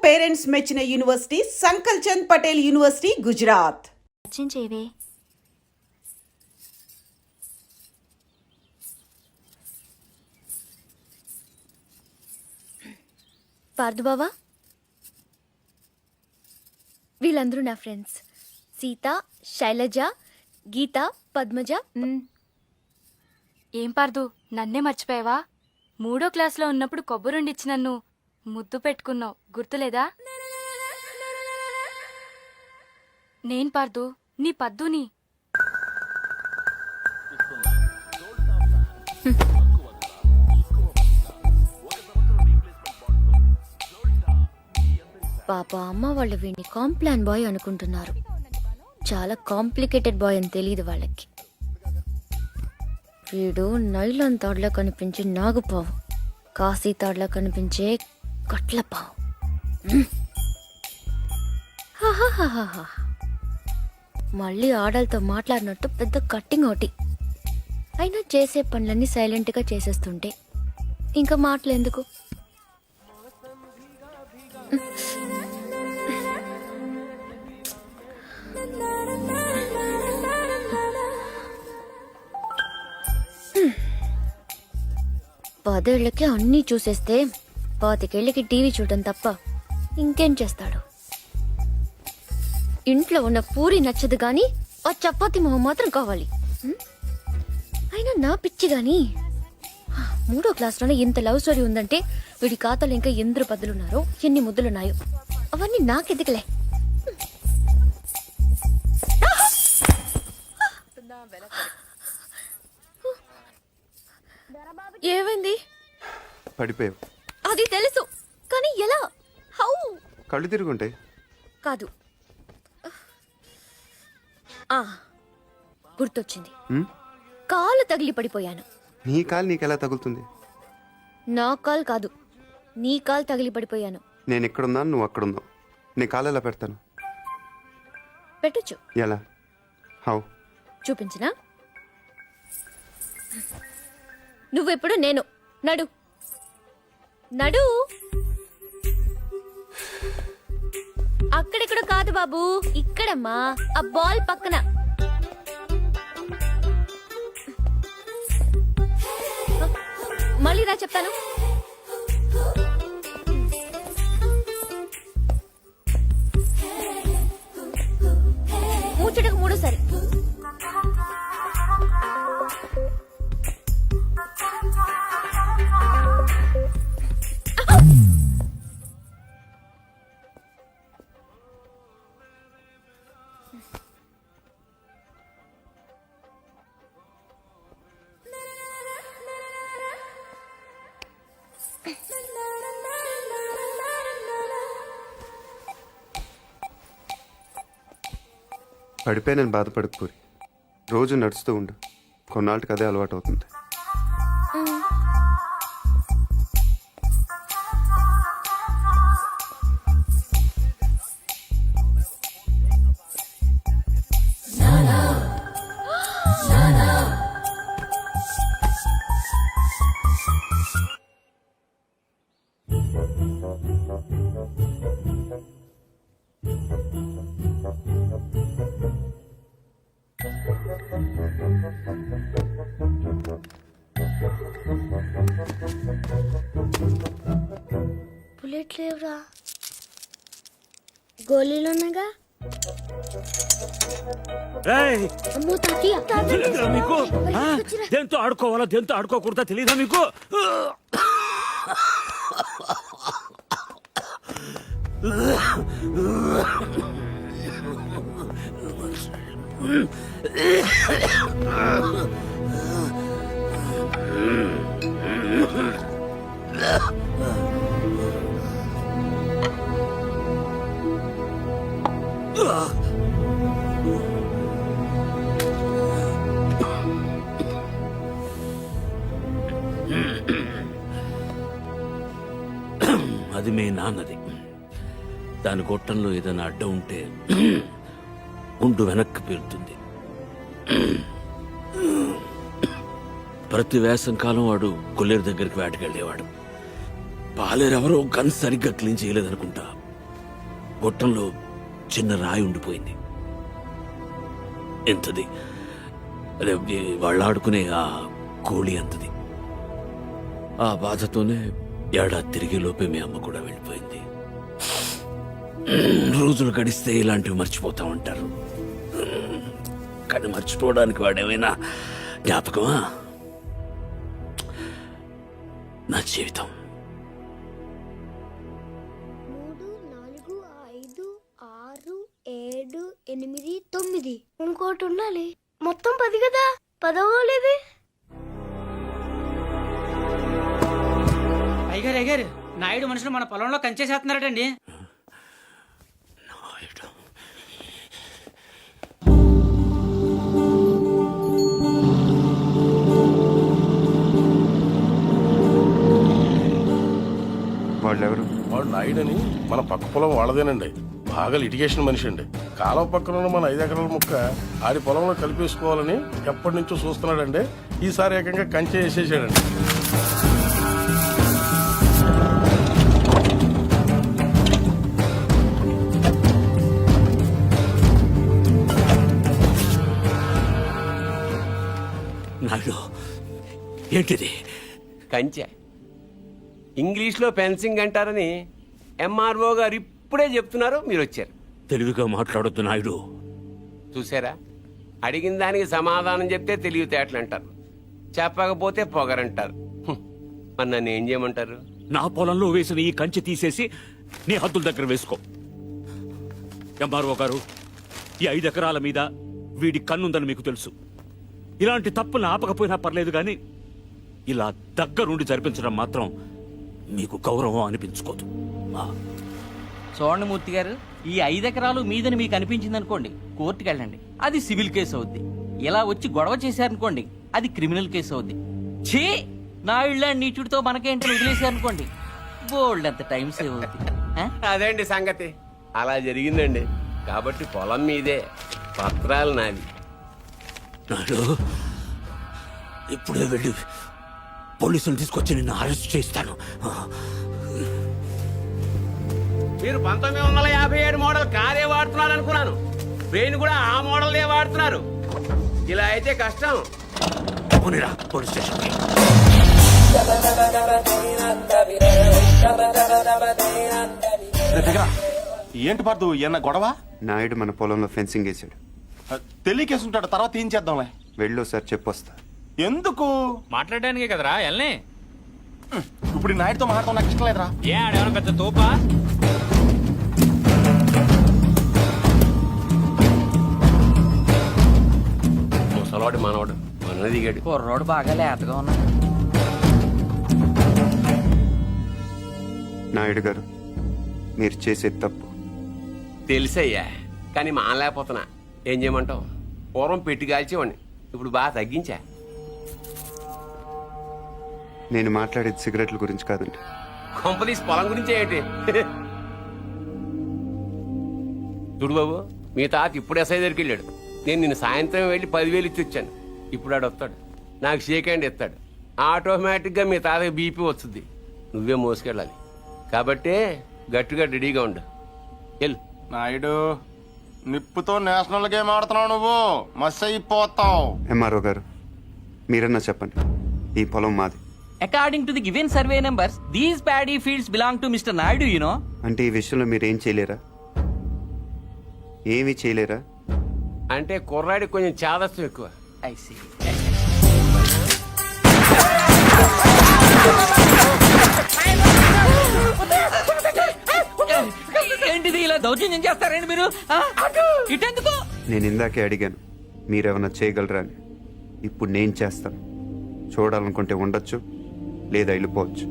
Parents మెచ్చిన university సంకల్ Chand Patel university Gujarat. రచించేవే. Pardhu బావా, వీళ్ళందరూ నా ఫ్రెండ్స్. సీత, శైలజ, గీత, పద్మజ. ఏం పార్దు, నన్నే మర్చిపోయావా? 3వ క్లాస్లో ఉన్నప్పుడు కొబ్బరుండిచ్చి నన్ను ముద్దు పెట్టుకున్నావు, గుర్తులేదా? నేను పార్దు, నీ పద్దుని. పాప అమ్మ వాళ్ళు వీడిని కాంప్లాన్ బాయ్ అనుకుంటున్నారు. చాలా కాంప్లికేటెడ్ బాయ్ అని తెలియదు వాళ్ళకి. వీడు నైలాన్ తాడులా కనిపించే నాగుపావు, కాశీ తాడులా కనిపించే కట్లపావు. మళ్ళీ ఆడలతో మాట్లాడినట్టు పెద్ద కట్టింగ్ ఒకటి. అయినా చేసే పనులన్నీ సైలెంట్గా చేసేస్తుంటే ఇంకా మాటలు ఎందుకు? పదేళ్లకి అన్నీ చూసేస్తే 25 ఏళ్ళకి టీవీ చూడటం తప్ప ఇంకేం చేస్తాడు? ఇంట్లో ఉన్న పూరి నచ్చదు గాని ఆ చపాతి మొహం మాత్రం కావాలి. అయినా నా పిచ్చి గాని 3వ క్లాస్లోనే ఇంత లవ్ స్టోరీ ఉందంటే వీడి ఖాతాలో ఇంకా ఎందరు పద్దులున్నారో, ఎన్ని ముద్దులున్నాయో అవన్నీ నాకెదికలే. ఏమైంది? పడిపోయావు. అది తెలుసు, కానీ ఎలా? హౌ? కళ్ళు తిరుగుంటాయి. కాదు, గుర్తొచ్చింది. కాలు తగిలి పడిపోయాను. నీ కాలు నీకెలా తగులుతుంది? నా కాలు కాదు, నీ కాలు తగిలి పడిపోయాను. నేను ఎక్కడున్నాను, నువ్వు అక్కడున్నావు. నీ కాలు ఎలా పెడతాను? పెట్టొచ్చు. ఎలా? హౌ? చూపించినా? నువ్వెప్పుడు నేను. నడు నడు. అక్కడెక్కడ కాదు బాబు, ఇక్కడమ్మా, ఆ బాల్ పక్కన. మళ్ళీ రా చెప్తాను. ముచ్చటకు 3సారి. పడిపోయి నేను బాధపడకపోయి రోజు నడుస్తూ ఉండు. కొన్నాళ్ళకి అదే అలవాటు అవుతుంది. బుల్లెట్ లేవురా. గోళీలున్నాగా. అమ్మో తాతయ్య, మీకు దేంతో ఆడుకోవాలా దేంతో ఆడుకోకూడదా తెలీదా మీకు? అది మీ నాన్నది. దాని గొట్టంలో ఏదైనా అడ్డం ఉంటే గుండు వెనక్కి పేరుతుంది. ప్రతి వేసంకాలం వాడు కొల్లేరు దగ్గరికి వేటకెళ్ళేవాడు. పాలేరెవరో గన్ సరిగ్గా క్లీన్ చేయలేదనుకుంటా. గొట్టంలో చిన్న రాయి ఉండిపోయింది. ఎంతది? అదే వాళ్ళు ఆడుకునే ఆ కోళి అంతది. ఆ బాధతోనే ఏడాది తిరిగే లోపే మీ అమ్మ కూడా వెళ్ళిపోయింది. రోజులు గడిస్తే ఇలాంటివి మర్చిపోతా ఉంటారు, కానీ మర్చిపోవడానికి వాడేమైనా జ్ఞాపకమా? నా జీవితం 3, 4, 5, 6, 7, 8, 9 ఇంకోటి ఉండాలి. మొత్తం 10 కదా. 10 అయ్యగారు నాయుడు మనుషులు మన పొలంలో కంచేసేస్తున్నారటండి. వాళ్ళెవరు? వాడు నాయుడని మన పక్క పొలం వాళ్ళదేనండి. బాగా లిటిగేషన్ మనిషి అండి. కాలువ పక్కన ఉన్న మన 5 ఎకరాల ముక్క ఆడి పొలంలో కలిపేసుకోవాలని ఎప్పటి నుంచో చూస్తున్నాడండి. ఈసారి ఏకంగా కంచె వేసేసాడండి. నాయుడు, ఏంటిది? కంచె ఇంగ్లీష్లో ఫెన్సింగ్ అంటారని ఎంఆర్ఓ గారు ఇప్పుడే చెప్తున్నారు, మీరు వచ్చారు. తెలివిగా మాట్లాడొద్దు నాయుడు. చూసారా, అడిగిన దానికి సమాధానం చెప్తే తెలివితేటలు అంటారు, చెప్పకపోతే పొగరంటారు. మరి నన్ను ఏం చేయమంటారు? నా పొలంలో వేసిన ఈ కంచె తీసేసి నీ హద్దుల దగ్గర వేసుకో. ఎంఆర్ఓ గారు, ఈ 5 ఎకరాల మీద వీడి కన్నుందని మీకు తెలుసు. ఇలాంటి తప్పులు ఆపకపోయినా పర్లేదు, కానీ ఇలా దగ్గరుండి జరిపించడం మాత్రం మీకు గౌరవం అనిపించుకోదు. చూడండి మూర్తి గారు, ఈ 5 ఎకరాలు మీదని మీకు అనిపించింది అనుకోండి, కోర్టుకు వెళ్ళండి, అది సివిల్ కేసు అవుద్ది. ఇలా వచ్చి గొడవ చేశారనుకోండి, అది క్రిమినల్ కేసు అవుద్ది. ఛీ, నా ఇళ్ళ నీచుడితో మనకేంటని వదిలేశారనుకోండి, బోల్డ్ అంత టైం సేవ్ అవుద్ది. అదేండి సంగతి, అలా జరిగిందండి. కాబట్టి పొలం మీదే, పత్రాలు నావి. నాయుడు, ఇప్పుడే వెళ్ళి పోలీసులు తీసుకొచ్చి నిన్ను అరెస్ట్ చేస్తాను. మీరు 1957 మోడల్ కారే వాడుతున్నారు అనుకున్నాను. బ్రెయిన్ కూడా ఆ మోడల్దే వాడుతున్నారు. ఇలా అయితే కష్టం. పోనీరా పోలీస్ స్టేషన్కి. ఏంటి పర్దు ఏమన్నా గొడవ? నాయుడు మన పొలంలో ఫెన్సింగ్ వేసాడు. తెలియకేసుంటాడు, తర్వాత ఏం చేద్దాంలే. వెళ్ళు సార్, చెప్పొస్తా. ఎందుకు? మాట్లాడడానికే కదరా ఎల్నే. ఇప్పుడు ఈ నాయుడుతో మాట్లాడతాం నాకు ఇష్టం లేదురా. ఏ ఆడేమన్నా పెద్ద తోపా? ముసలాడు మనవాడు మన దిగాడు. కుర్రోడు బాగా లేతగా ఉన్నాడు. నాయుడు గారు, మీరు చేసేది తప్పు. తెలుసయ్యా, కానీ మానలేకపోతున్నా. ఏం చేయమంటావు? పూర్వం పెట్టి కాల్చేవాడిని, ఇప్పుడు బాగా తగ్గించా. నేను మాట్లాడేది సిగరెట్ల గురించి కాదండి. కొంపదీసి పొలం గురించే ఏంటి? చూడు బాబు, మీ తాత ఇప్పుడు ఎస్ఐ దగ్గరికి వెళ్ళాడు. నేను నిన్ను సాయంత్రం వెళ్ళి 10,000 ఇచ్చి వచ్చాను. ఇప్పుడు ఆడు వస్తాడు, నాకు షేక్ హ్యాండ్ ఇస్తాడు. ఆటోమేటిక్గా మీ తాతకి బీపీ వస్తుంది. నువ్వే మోసుకెళ్ళాలి. కాబట్టి గట్టిగా రెడీగా ఉండు. వెళ్ళు. నాయుడు, నిప్పుతో నేషనల్ గేమ్ ఆడుతున్నావు నువ్వు, మస్ అయిపోతావు. ఎంఆర్ఓ గారు, మీరన్నా చెప్పండి, ఈ పొలం మాది. According to the given survey numbers, these paddy fields belong to Mr. Naidu, you know. అంటే ఈ విషయంలో మీరు ఏం చేయలేరా? ఏమీ చేయలేరా? అంటే కుర్రాడికి కొంచెం చాదస్తం ఎక్కువ. I see. ఏంటిది, ఇలా దౌర్జన్యం చేస్తారండి మీరు? ఇటెందుకు? నేను ఇందాకే అడిగాను, మీరేమన్నా చేయగలరా అని. ఇప్పుడు నేను చేస్తాను. చూడాలనుకుంటే ఉండొచ్చు, లేదా వెళ్ళిపోవచ్చు.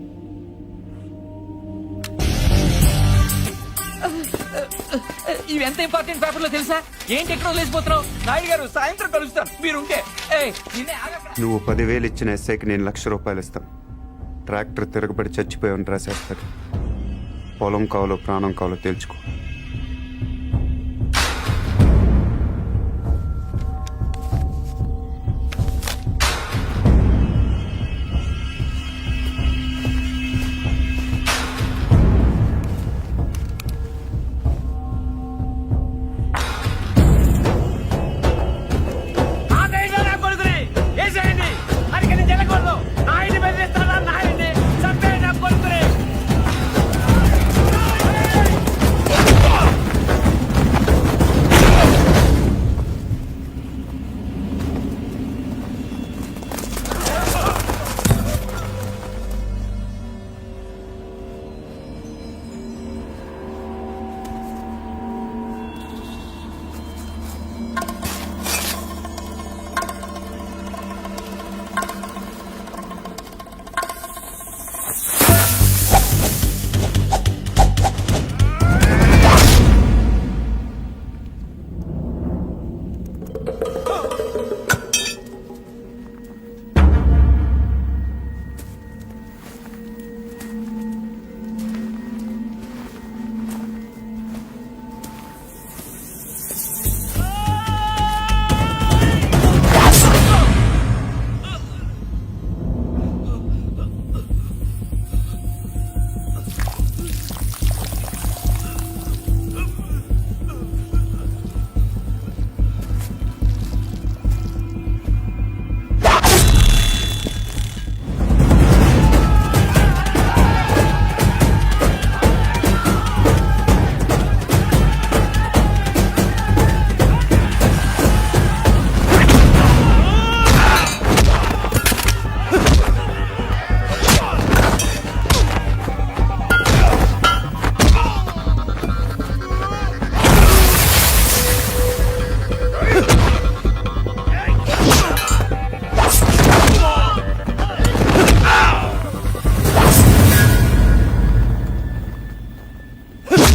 ఇవి ఎంత ఇంపార్టెంట్ పేపర్లో తెలుసా? ఏంటి ఎక్కడ వదిలేసిపోతున్నావు? నాయుడు గారు, సాయంత్రం కలుస్తాను, మీరుంటే. నువ్వు 10,000 ఇచ్చిన ఎస్ఐకి నేను ₹1,00,000 ఇస్తాను. ట్రాక్టర్ తిరగబడి చచ్చిపోయామని రాసేస్తాడు. పొలం కావాలో ప్రాణం కావాలో తెలుసుకో.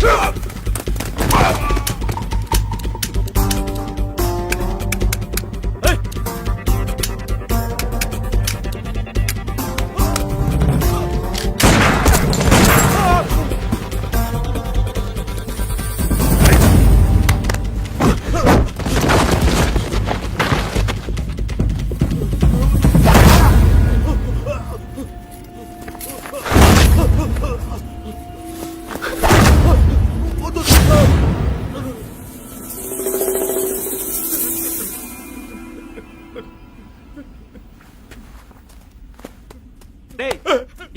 డేయ్,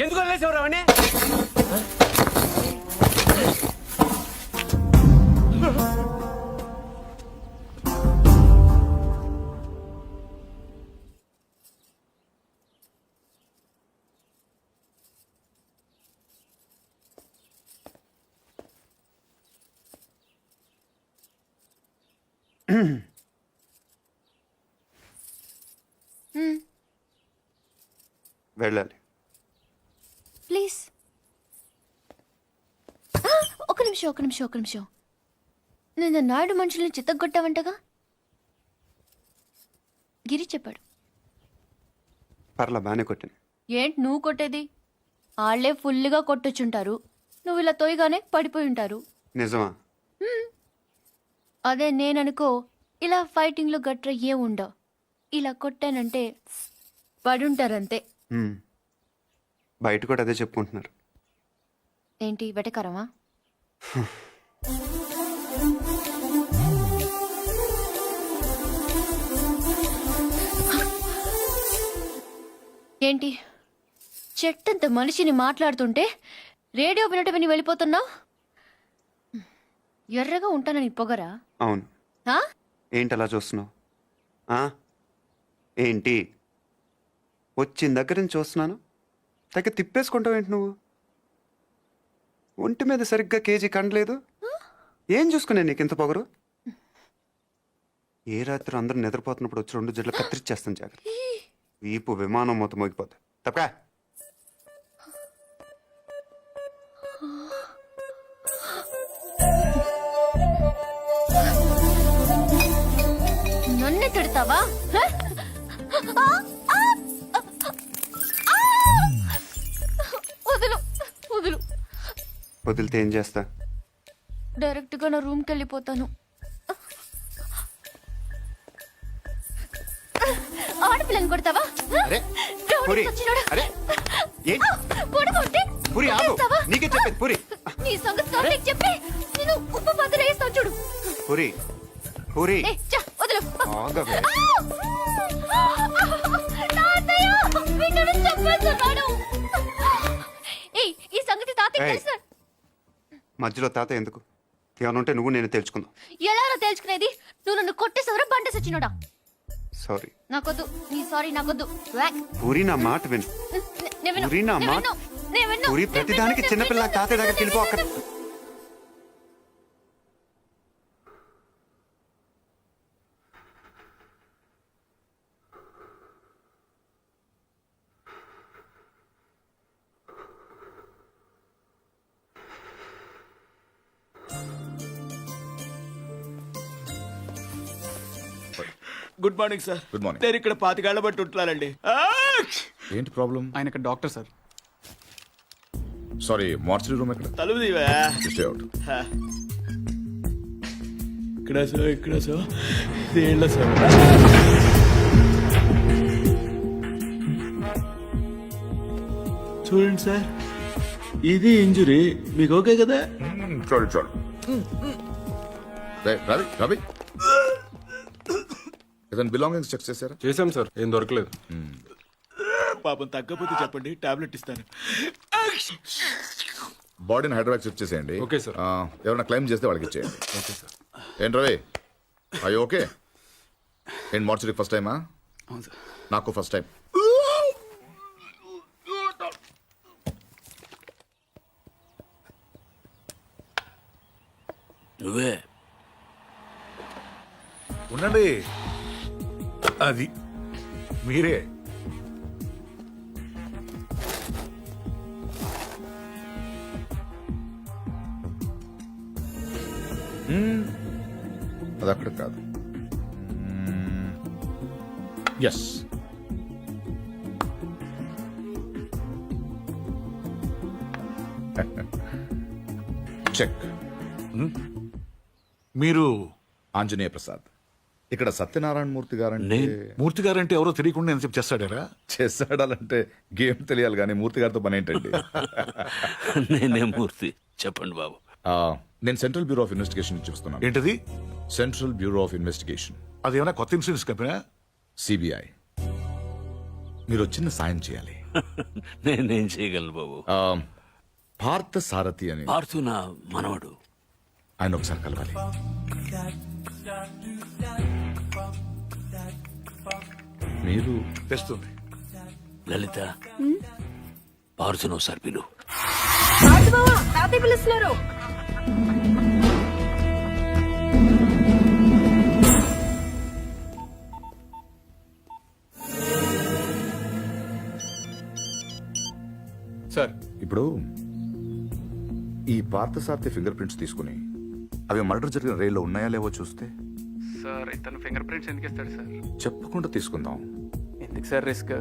ఎందుకు వదిలేసేవారు అవన్నీ? వెళ్ళాలి. ప్లీజ్ ఒక నిమిషం. నేను నాయుడు మనుషుల్ని చిత్తగొట్టావంటగా? గిరి చెప్పాడు. పర్లా బాగానే కొట్టాను. ఏంటి నువ్వు కొట్టేది? వాళ్ళే ఫుల్గా కొట్టొచ్చుంటారు, నువ్వు ఇలా తోయగానే పడిపోయి ఉంటారు. నిజమా? అదే నేననుకో, ఇలా ఫైటింగ్లో గట్ర ఏం ఉండవు. ఇలా కొట్టానంటే పడుంటారంతే. బయట కూడా అదే చెప్పుకుంటున్నారు. ఏంటి వెటకరమా? ఏంటి చెట్టంత మనిషిని మాట్లాడుతుంటే రేడియో వినట విని వెళ్ళిపోతున్నావు? ఎర్రగా ఉంటానని పొగరా? అవును. ఆ? ఏంటి అలా చూస్తున్నావు? ఏంటి వచ్చిన దగ్గర నుంచి చూస్తున్నాను, తగ్గ తిప్పేసుకుంటావు ఏంటి నువ్వు? ఒంటి మీద సరిగ్గా కేజీ కండలేదు. ఏం చూసుకునే నీకు ఇంత పొగరు? ఏ రాత్రి అందరూ నిద్రపోతున్నప్పుడు వచ్చి 2 జడ్లు కత్తిరిచ్చేస్తాను జాగ్రత్త. వీపు విమానం మొత్తం మోగిపోతుంది. తప్పకా నన్నే తిడతావా? వదులు వదులు. వదిలితే ఏం చేస్తా? డైరెక్ట్ గా నా రూమ్కి వెళ్ళిపోతాను. ఆడపిల్లని కొడతావా? అరే, రౌడీ పూరి, సచ్చినోడా. అరే, ఏంటి? కొడకుంటే పూరి, ఆగు. కొట్టేస్తావా? నీకే చెప్పేది పూరి. నీ సంగతి కార్తీక్ చెప్పి నేను ఉప్పు పాత్ర వేస్తాను చూడు. పూరి, పూరి, ఏ, చా, వదులు. ఆగవే. తాతయ్య, వీడు చంపేస్తున్నాడు. ఏయ్, ఈ సంగతి తాతయ్య ఏయ్. తెలుసా? మధ్యలో తాత ఎందుకు? ఏమైనా ఉంటే నువ్వు నేను తెలుసుకుందాం. ఎలా తెలుసుకునేది? నువ్వు నన్ను కొట్టేసావరా బండ సచ్చినోడా? సారీ. నాకొద్దు నీ సారీ, నాకొద్దు. వ్యాక్. పూరి, నా మాట విను. నేను విన్ను, పూరి, నా నేను మాట. విన్ను, నేను విన్ను, పూరి, నేను ప్రతిదానికి విన్ను, చిన్నపిల్ల నేను తాతయ్య దగ్గరికి వెళ్ళిపో. అక్కడ good morning sir. Good morning. నేను ఇక్కడ 25 ఏళ్ల బట్టి ఉంటున్నానండి. ఏంటి ప్రాబ్లం? ఆయన ఇక్కడ doctor sir. Sorry, mortuary room ఎక్కడ? తలుపు తీవా. Stay out. ఇక్కడ సార్ దేళ్ళ సార్. చూడండి సార్, ఇది ఇంజురీ. మీకు ఓకే కదా? చాలు. రవి రవి, ఇతని బిలాంగింగ్స్ చెక్ చేశారా? చేశాం సార్, ఏం దొరకలేదు. పాపం తగ్గపోతే చెప్పండి, టాబ్లెట్ ఇస్తాను. బాడీని హైదరాబాద్ షిఫ్ట్ చేసేయండి. Okay sir. ఎవరైనా క్లైమ్ చేస్తే వాళ్ళకి ఇచ్చేయండి. Okay sir. ఏంటి రవి, అయ్యో ఓకే. ఏంటి మార్చరీ ఫస్ట్ టైమా? అవును సార్. నాకు ఫస్ట్ టైం. నువ్వే ఉండండి, అది మీరే. అది అక్కడ కాదు. Yes, check. మీరు ఆంజనేయ ప్రసాద్. ఇక్కడ సత్యనారాయణ మూర్తి గారంటే మూర్తి గారంటే ఎవరో తెలియకుండా ఎంత చేస్తాడారా? చేస్తాడాలంటే గేమ్ తెలియాలి కానీ మూర్తి గారితో పని ఏంటండి? నేనే మూర్తి, చెప్పండి బాబు. నేను సెంట్రల్ బ్యూరో ఆఫ్ ఇన్వెస్టిగేషన్ నుంచి వస్తున్నాను. ఏంటది? సెంట్రల్ బ్యూరో ఆఫ్ ఇన్వెస్టిగేషన్, అదేమైనా కొత్త ఇన్సూరెన్స్ కంపెనీ? సిబిఐ. మీరు చిన్న సాయం చేయాలి. నేనేం చేయగలను బాబు? పార్థ సారథి అని పార్థు నా మనవడు. ఆయన ఒకసారి కలవాలి. మీరు తెస్తుంది. లలిత, పార్థును ఒకసారి పిలు. పిలుస్తున్నారు. సార్, ఇప్పుడు ఈ పార్థసారథి ఫింగర్ ప్రింట్స్ తీసుకుని అవి మర్డర్ జరిగిన రైల్లో ఉన్నాయా లేవో చూస్తే. సార్ ఇతను ఫింగర్ ప్రింట్స్ ఎందుకు ఇస్తాడు సార్? చెప్పకుండా తీసుకుందాం. ఎందుకు సార్ రిస్క్?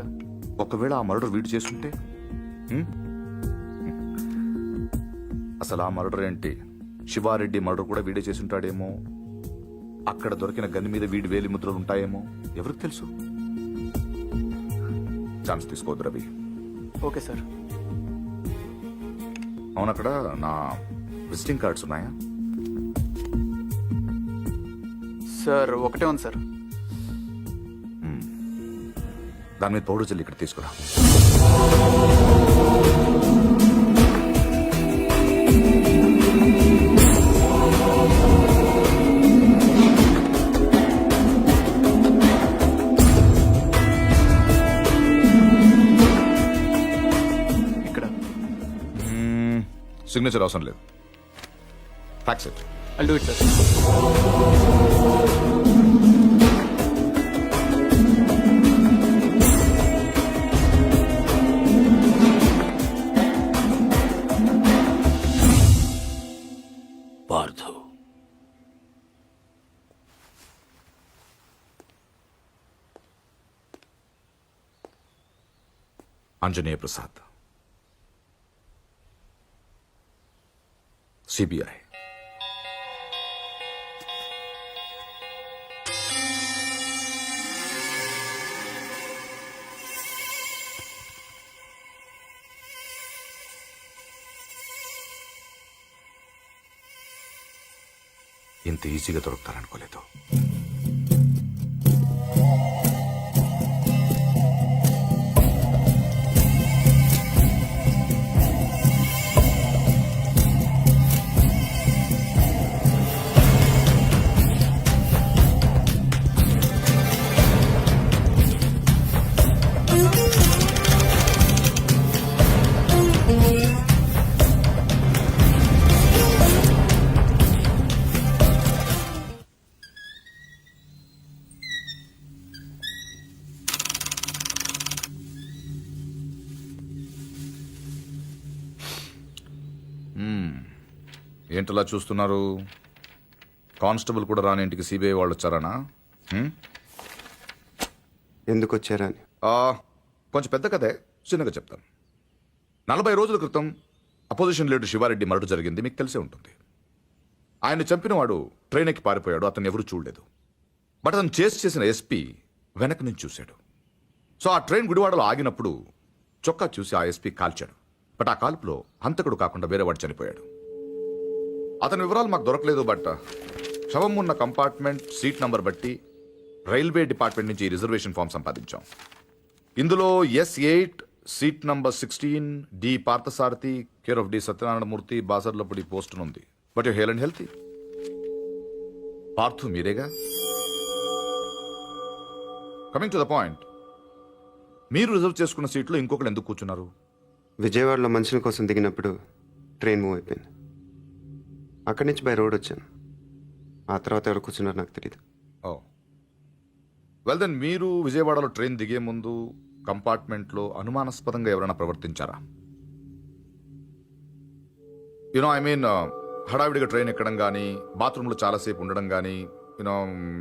ఒకవేళ ఆ మర్డర్ వీడు చేస్తుంటే అసలు ఆ మర్డర్ ఏంటి, శివారెడ్డి మర్డర్ కూడా వీడే చేసుంటాడేమో. అక్కడ దొరికిన గన్ మీద వీడి వేలి ముద్రలు ఉంటాయేమో, ఎవరికి తెలుసు. ఛాన్స్ తీసుకోవద్దు రవి. Okay sir. అవునక్కడ నా విజిటింగ్ కార్డ్స్ ఉన్నాయా? సార్ ఒకటే ఉంది సార్. దాని మీద పౌడర్ జల్లి ఇక్కడ తీసుకురా. ఇక్కడ సిగ్నేచర్ అవసరం లేదు. Fax it. I'll do it, sir. Parthu, Anjaneya Prasad, CBI. ఇంత ఈజీగా దొరుకుతారనుకోలేదు. ఏంటలా చూస్తున్నారు? కానిస్టేబుల్ కూడా రాని ఇంటికి సిబిఐ వాళ్ళు వచ్చారనా? ఎందుకు వచ్చారని? కొంచెం పెద్ద కథే, చిన్నగా చెప్తాను. 40 రోజుల క్రితం అపోజిషన్ లీడర్ శివారెడ్డి మర్డర్ జరిగింది, మీకు తెలిసే ఉంటుంది. ఆయన చంపినవాడు ట్రైన్ ఎక్కి పారిపోయాడు, అతను ఎవరు చూడలేదు. బట్ అతను చేసిన ఎస్పీ వెనక నుంచి చూశాడు. సో ఆ ట్రైన్ గుడివాడలో ఆగినప్పుడు చొక్కా చూసి ఆ ఎస్పీ కాల్చాడు. బట్ ఆ కాల్పులో హంతకుడు కాకుండా వేరేవాడు చనిపోయాడు. అతని వివరాలు మాకు దొరకలేదు. బట్ శవం ఉన్న కంపార్ట్మెంట్ సీట్ నంబర్ బట్టి రైల్వే డిపార్ట్మెంట్ నుంచి రిజర్వేషన్ ఫామ్ సంపాదించాం. ఇందులో S8 seat number 16 D Parthasarathi care of D Satyanarayanamurthy Basarlapudi post ఉంది. But you hale and healthy. Parthu మీరేగా? కమింగ్ టు ద పాయింట్, మీరు రిజర్వ్ చేసుకున్న సీట్లో ఇంకొకరు ఎందుకు కూర్చున్నారు? విజయవాడలో మనుషుల కోసం దిగినప్పుడు ట్రైన్ మూవ్ అయిపోయింది. అక్కడి నుంచి బై రోడ్ వచ్చాను. ఆ తర్వాత ఎవరు కూర్చున్నారు నాకు తెలియదు. ఓ వెల్ దెన్, మీరు విజయవాడలో ట్రైన్ దిగే ముందు కంపార్ట్మెంట్లో అనుమానాస్పదంగా ఎవరైనా ప్రవర్తించారా? ఐ మీన్ హడావిడిగా ట్రైన్ ఎక్కడం కానీ బాత్రూంలో చాలాసేపు ఉండడం కానీ యూనో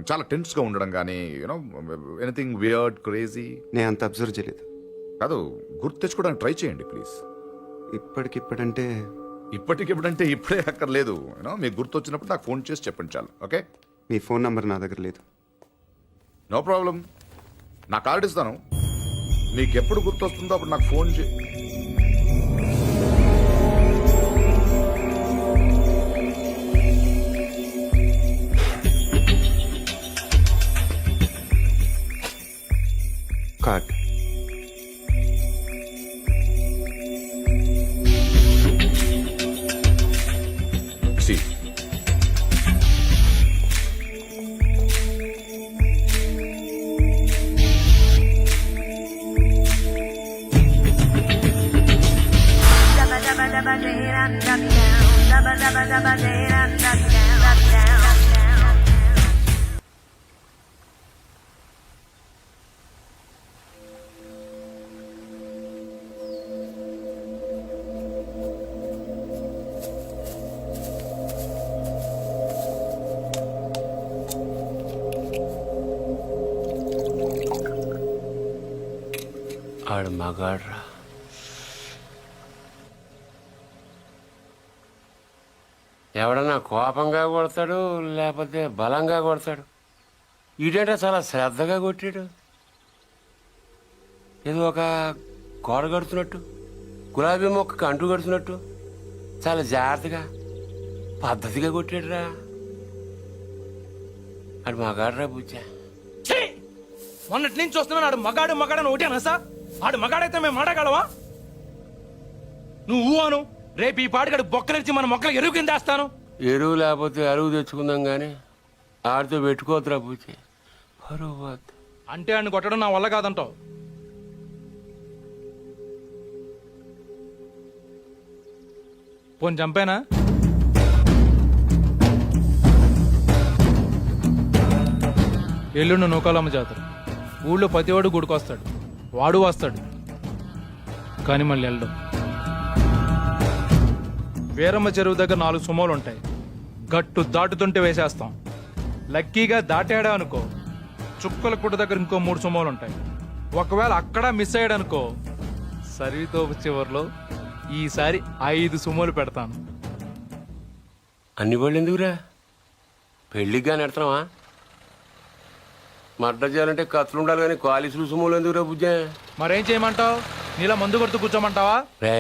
చాలా టెన్స్గా ఉండడం కానీ యూనో ఎనీథింగ్ వియర్డ్ క్రేజీ. నేను అంత అబ్జర్వ్ చేయలేదు. కాదు, గుర్తు తెచ్చుకోవడానికి ట్రై చేయండి ప్లీజ్. ఇప్పటికిప్పుడంటే ఇప్పటికిప్పుడంటే ఇప్పుడే అక్కర్లేదు. యూనో మీకు గుర్తు వచ్చినప్పుడు నాకు ఫోన్ చేసి చెప్పండి చాలు. ఓకే? మీ ఫోన్ నంబర్ నా దగ్గర లేదు. నో ప్రాబ్లం, నా కార్డు ఇస్తాను. మీకు ఎప్పుడు గుర్తు వస్తుందో అప్పుడు నాకు ఫోన్ చే. కార్డ్. సి ఆడు మగాడ్రా. ఎవడన్నా కోపంగా కొడతాడు లేకపోతే బలంగా కొడతాడు. ఈడేంటే చాలా శ్రద్ధగా కొట్టాడు. ఏదో ఒక గోడ కడుతున్నట్టు, గులాబీ మొక్కకు అంటు కడుతున్నట్టు చాలా జాగ్రత్తగా పద్ధతిగా కొట్టాడురా. ఆడు మగాడ్రా బుజ్జా. మొన్నటి నుంచి చూస్తున్నాను ఆడు మగాడు మగాడని ఒకటేనా సార్? ఆడు మగాడైతే మేము మాడగలవా? నువ్వు అను, రేపు ఈ పాటికాడు బొక్కలిచ్చి మన మొక్కలు ఎరువు కింద వేస్తాను. ఎరువు లేకపోతే అరువు తెచ్చుకుందాం కానీ ఆడితో పెట్టుకోవద్దురా బుజ్జి, పరువు పోద్ది. అంటే ఆడిని కొట్టడం నా వల్ల కాదంటావు? పోని చంపేనా? ఎల్లుండి నూకాలమ్మ జాతర. ఊళ్ళో ప్రతివాడు గుడికొస్తాడు, వాడు వస్తాడు, కానీ మళ్ళీ వెళ్ళడం. వీరమ్మ చెరువు దగ్గర 4 సుమోలు ఉంటాయి. గట్టు దాటుతుంటే వేసేస్తాం. లక్కీగా దాటాడా అనుకో, చుక్కల కుట్ట దగ్గర ఇంకో 3 సుమోలు ఉంటాయి. ఒకవేళ అక్కడ మిస్ అయ్యాడనుకో, సరితో చివరిలో ఈసారి 5 సుమోలు పెడతాను. అన్ని వాళ్ళు ఎందుకురా? పెళ్ళికి కానీ ఎడతావా? మర్డర్ చేయాలంటే కత్తులు ఉండాలి కానీ కాలిసులు సుమోలు ఎందుకురా బుజ్జా? మరేం చేయమంటావు? నీలా మందు కొడుతూ కూర్చోమంటావా? రే,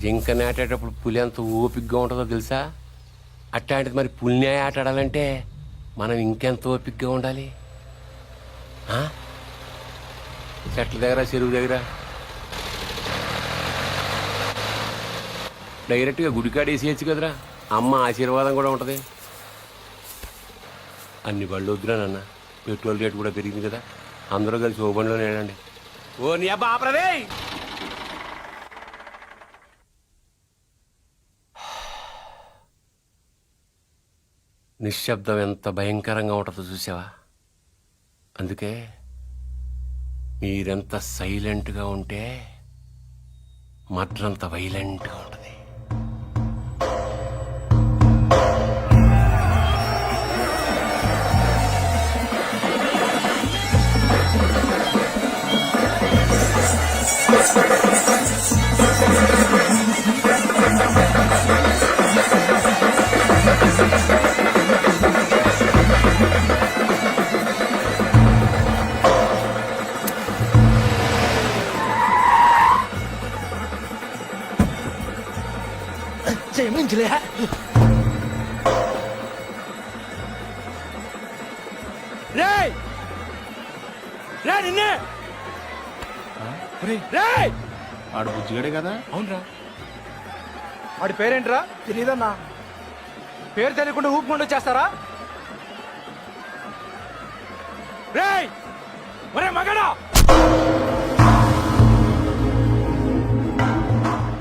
జింక నాటేటప్పుడు పులి ఎంత ఓపికగా ఉంటుందో తెలుసా? అట్లాంటిది మరి పులిని ఆట ఆడాలంటే మనం ఇంకెంత ఓపికగా ఉండాలి. చెట్ల దగ్గర, చెరువు దగ్గర డైరెక్ట్గా గుడికాడ వేసేయచ్చు కదరా. అమ్మ ఆశీర్వాదం కూడా ఉంటుంది. అన్ని బళ్ళు వద్దురా నాన్న, పెట్రోల్ రేటు కూడా పెరిగింది కదా. అందరూ కలిసి ఓ బండిలో నేడండి. ఓ నీ అబ్బా ఆపరదే. నిశ్శబ్దం ఎంత భయంకరంగా ఉంటుందో చూసావా? అందుకే మీరెంత సైలెంట్గా ఉంటే మర్డర్ అంత వైలెంట్గా ఉంటుంది. ఆడు బుజ్జిగడే కదా? అవునరా. వాడి పేరేంట్రా? తెలీదన్నా. పేరు తెలియకుండా ఊపుకుంటూ చేస్తారా? రేయ్, ఒరే మగడా,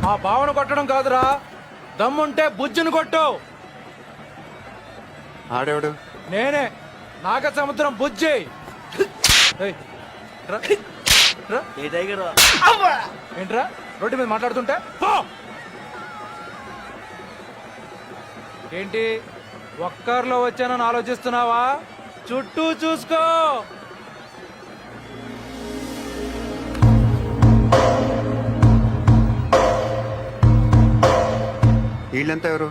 ఆ బావను కొట్టడం కాదురా, దమ్ముంటే బుజ్జును కొట్టు. ఆడేవాడు? నేనే, నాగ సముద్రం బుజ్జి. ఏయ్, రా. రా. ఏంట్రా రోడ్డు మీద మాట్లాడుతుంటే? ఏంటి ఒక్కర్లో వచ్చానని ఆలోచిస్తున్నావా? చుట్టూ చూసుకో. వీళ్ళంతా ఎవరు?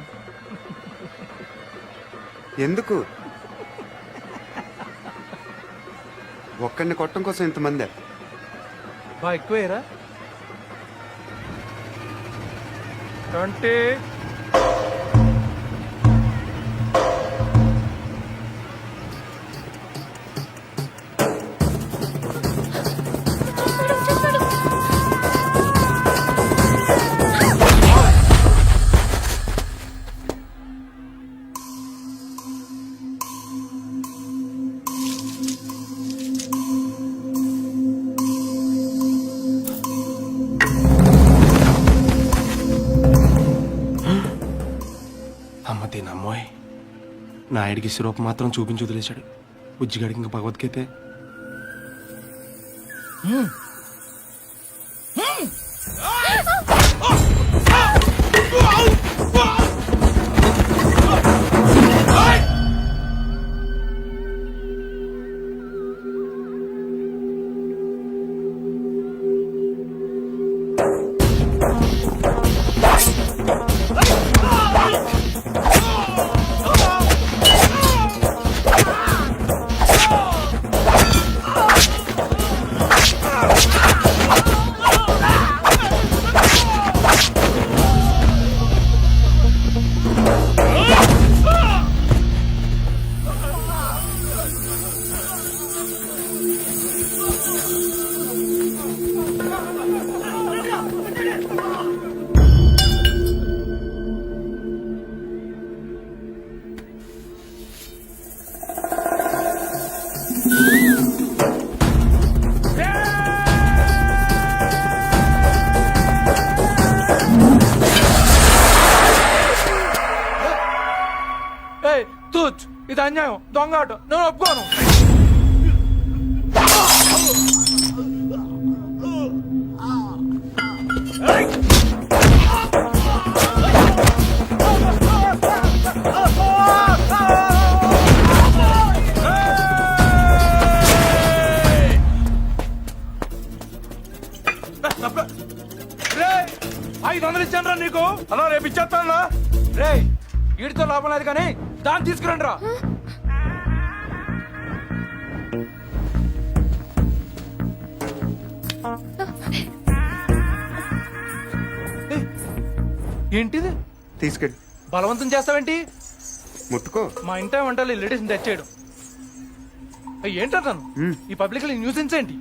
ఎందుకు? ఒక్కడిని కొట్టడం కోసం ఇంతమంది? బా ఎక్కువేరా. 20. అమ్మ దీనమ్మోయ్, నాయుడికి సిరోప్ మాత్రం చూపించి వదిలేశాడు. బుజ్జిగాడికి ఇంకా భగవద్గీతే. ఇది అన్యాయం, దొంగ ఆట, నేను ఒప్పుకోను. రేయ్, 500 ఇచ్చాను నీకు. అలా రేపు ఇచ్చేస్తాను. రే, వీడితో లాభం లేదు కానీ దాన్ని తీసుకురండి రా. ఏంటిది? తీసుకెళ్ళి. బలవంతం చేస్తావేంటి? ముట్టుకో. మా ఇంట వంటలు లేడీస్ తెచ్చేయడం ఏంటంటాను? ఈ పబ్లిక్ న్యూసెన్స్ ఏంటి?